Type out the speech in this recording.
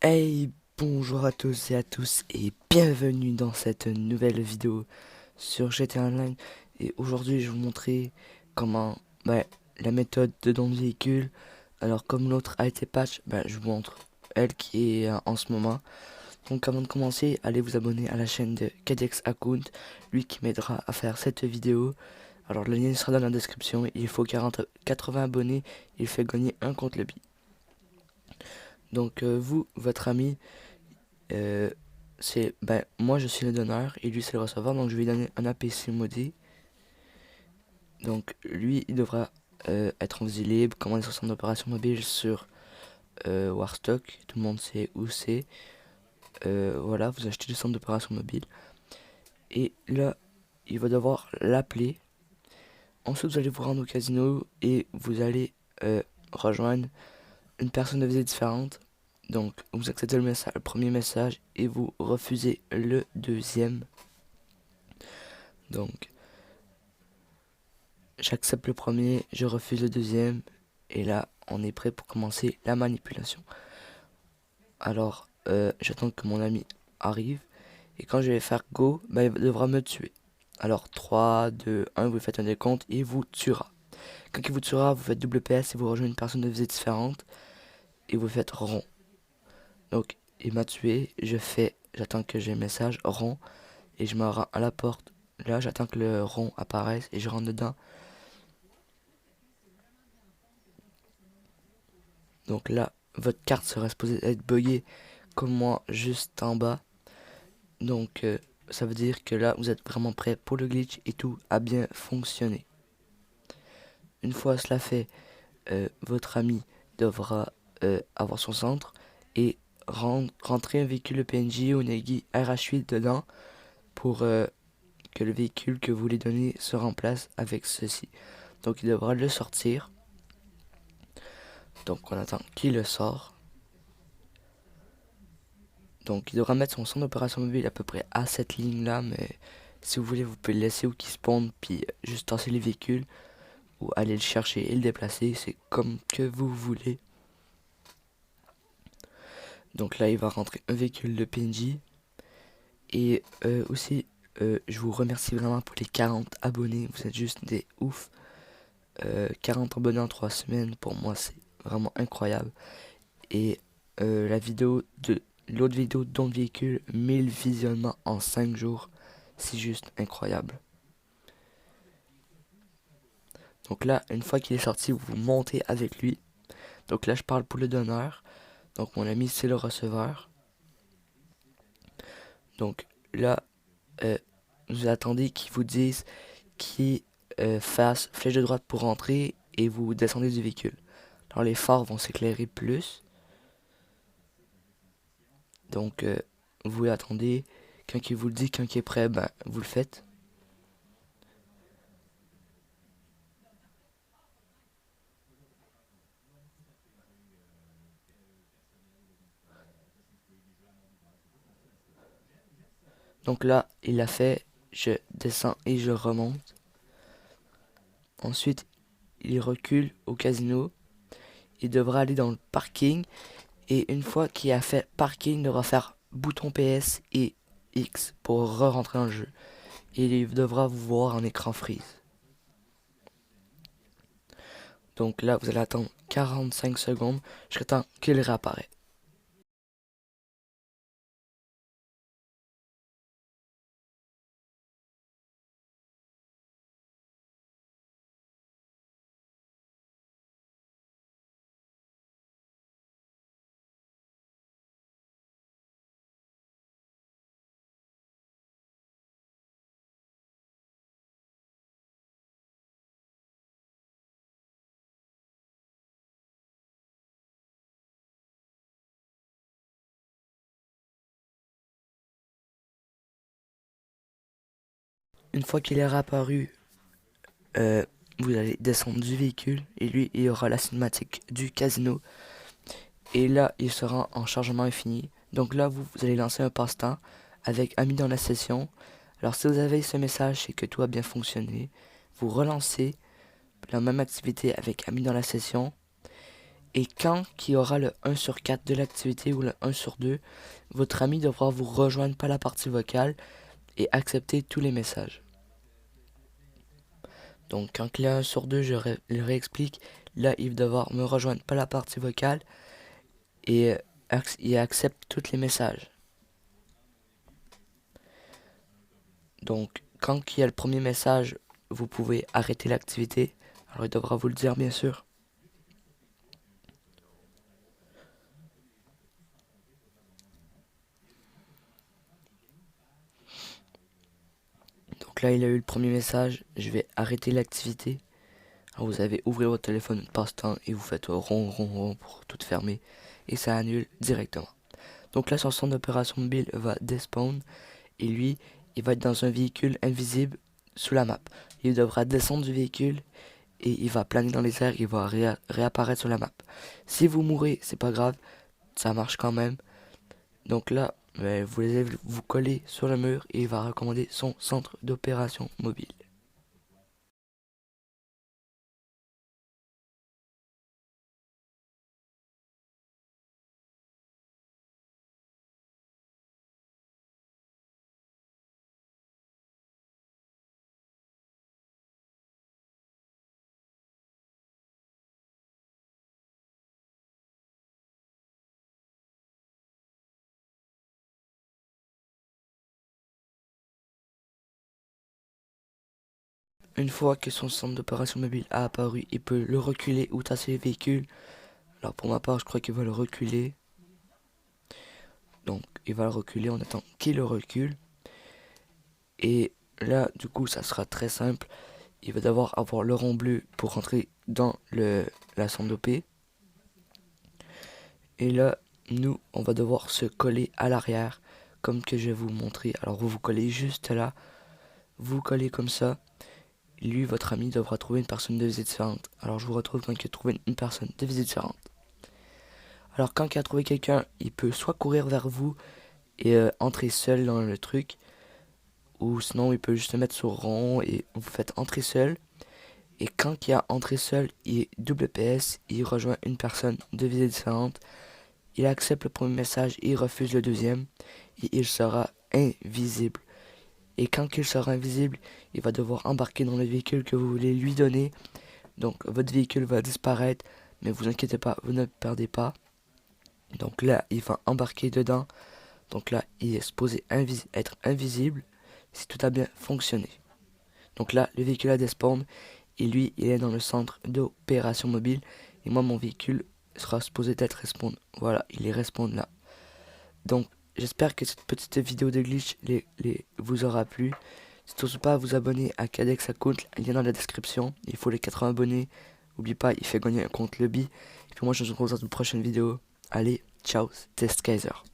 Hey, bonjour à tous et à tous et bienvenue dans cette nouvelle vidéo sur GTA Online. Et aujourd'hui je vais vous montrer comment la méthode de don de véhicule. Alors comme l'autre a été patch, je vous montre elle qui est en ce moment. Donc avant de commencer, allez vous abonner à la chaîne de Cadex Account, lui qui m'aidera à faire cette vidéo. Alors le lien sera dans la description, il faut 80 abonnés, il fait gagner un compte lobby. Donc vous, votre ami, Euh, moi je suis le donneur et lui c'est le receveur, donc je vais lui donner un APC modé. Donc lui il devra être en vie libre, commander son centre d'opération mobile sur Warstock, tout le monde sait où c'est. Voilà, vous achetez le centre d'opération mobile et là il va devoir l'appeler. Ensuite vous allez vous rendre au casino et vous allez rejoindre une personne de visite différente. Donc vous acceptez le premier message et vous refusez le deuxième. Donc j'accepte le premier, je refuse le deuxième, et là, on est prêt pour commencer la manipulation. Alors, j'attends que mon ami arrive, et quand je vais faire go, il devra me tuer. Alors, 3, 2, 1, vous faites un décompte, et il vous tuera. Quand il vous tuera, vous faites double PS, et vous rejoignez une personne de visée différente, et vous faites rond. Donc, il m'a tué, j'attends que j'ai un message rond, et je me rends à la porte. Là, j'attends que le rond apparaisse, et je rentre dedans. Donc là, votre carte serait supposée être buggée comme moi juste en bas. Donc ça veut dire que là, vous êtes vraiment prêt pour le glitch et tout a bien fonctionné. Une fois cela fait, votre ami devra avoir son centre et rentrer un véhicule PNJ ou une aiguille RH8 dedans pour que le véhicule que vous voulez donner se remplace avec ceci. Donc il devra le sortir. Donc on attend qu'il le sort. Donc il devra mettre son centre d'opération mobile à peu près à cette ligne là, mais si vous voulez vous pouvez le laisser où qu'il spawn puis juste tasser les véhicules ou aller le chercher et le déplacer, c'est comme que vous voulez. Donc là il va rentrer un véhicule de PNJ et aussi je vous remercie vraiment pour les 40 abonnés, vous êtes juste des ouf. 40 abonnés en 3 semaines pour moi c'est vraiment incroyable. Et la vidéo de l'autre vidéo de don de véhicule, 1000 visionnements en 5 jours. C'est juste incroyable. Donc là, une fois qu'il est sorti, vous montez avec lui. Donc là, je parle pour le donneur. Donc mon ami, c'est le receveur. Donc là, euh, vous attendez qu'il vous dise qu'il fasse flèche de droite pour rentrer et vous descendez du véhicule. Alors les phares vont s'éclairer plus. Donc vous attendez. Quand il vous le dit, quand il est prêt, vous le faites. Donc là, il l'a fait. Je descends et je remonte. Ensuite, il recule au casino. Il devra aller dans le parking. Et une fois qu'il a fait parking, il devra faire bouton PS et X pour re-rentrer dans le jeu. Et il devra vous voir en écran freeze. Donc là, vous allez attendre 45 secondes jusqu'à temps qu'il réapparaît. Une fois qu'il est réapparu, euh, vous allez descendre du véhicule et lui, il aura la cinématique du casino. Et là, il sera en chargement infini. Donc là, vous allez lancer un passe-temps avec Ami dans la session. Alors si vous avez ce message, c'est que tout a bien fonctionné. Vous relancez la même activité avec Ami dans la session. Et quand il y aura le 1 sur 4 de l'activité ou le 1 sur 2, votre ami devra vous rejoindre par la partie vocale et accepter tous les messages. Donc quand il y a 1 sur 2, je le réexplique. Là, il va devoir me rejoindre par la partie vocale et il accepte tous les messages. Donc quand il y a le premier message, vous pouvez arrêter l'activité. Alors il devra vous le dire bien sûr. Donc là, il a eu le premier message. Je vais arrêter l'activité. Alors vous avez ouvert votre téléphone de passe-temps et vous faites rond rond rond pour tout fermer. Et ça annule directement. Donc là, son centre d'opération mobile va despawn. Et lui, il va être dans un véhicule invisible sous la map. Il devra descendre du véhicule et il va planer dans les airs. Il va réapparaître sur la map. Si vous mourrez, c'est pas grave. Ça marche quand même. Donc là, vous allez vous coller sur le mur et il va recommander son centre d'opération mobile. Une fois que son centre d'opération mobile a apparu, il peut le reculer ou tasser le véhicule. Alors pour ma part, je crois qu'il va le reculer. Donc il va le reculer, on attend qu'il le recule. Et là, du coup, ça sera très simple. Il va devoir avoir le rond bleu pour rentrer dans la centre d'OP. Et là, nous, on va devoir se coller à l'arrière, comme que je vais vous montrer. Alors vous vous collez juste là, vous collez comme ça. Lui, votre ami, devra trouver une personne de visite différente. Alors je vous retrouve quand il a trouvé une personne de visite différente. Alors quand il a trouvé quelqu'un, il peut soit courir vers vous et entrer seul dans le truc, ou sinon il peut juste se mettre sur rond et vous faites entrer seul. Et quand il a entré seul, il est double PS, il rejoint une personne de visite différente. Il accepte le premier message et il refuse le deuxième. Et il sera invisible. Et quand il sera invisible, il va devoir embarquer dans le véhicule que vous voulez lui donner. Donc votre véhicule va disparaître, mais vous inquiétez pas, vous ne perdez pas. Donc là, il va embarquer dedans. Donc là, il est supposé être invisible si tout a bien fonctionné. Donc là, le véhicule a despawn et lui, il est dans le centre d'opération mobile. Et moi, mon véhicule sera supposé être respawn. Voilà, il est respawn là. Donc, j'espère que cette petite vidéo de glitch vous aura plu. N'hésitez pas à vous abonner à Cadex Account, il y a dans la description. Il faut les 80 abonnés. N'oubliez pas, il fait gagner un compte lobby. Et puis moi, je vous retrouve dans une prochaine vidéo. Allez, ciao, c'était Skyzer.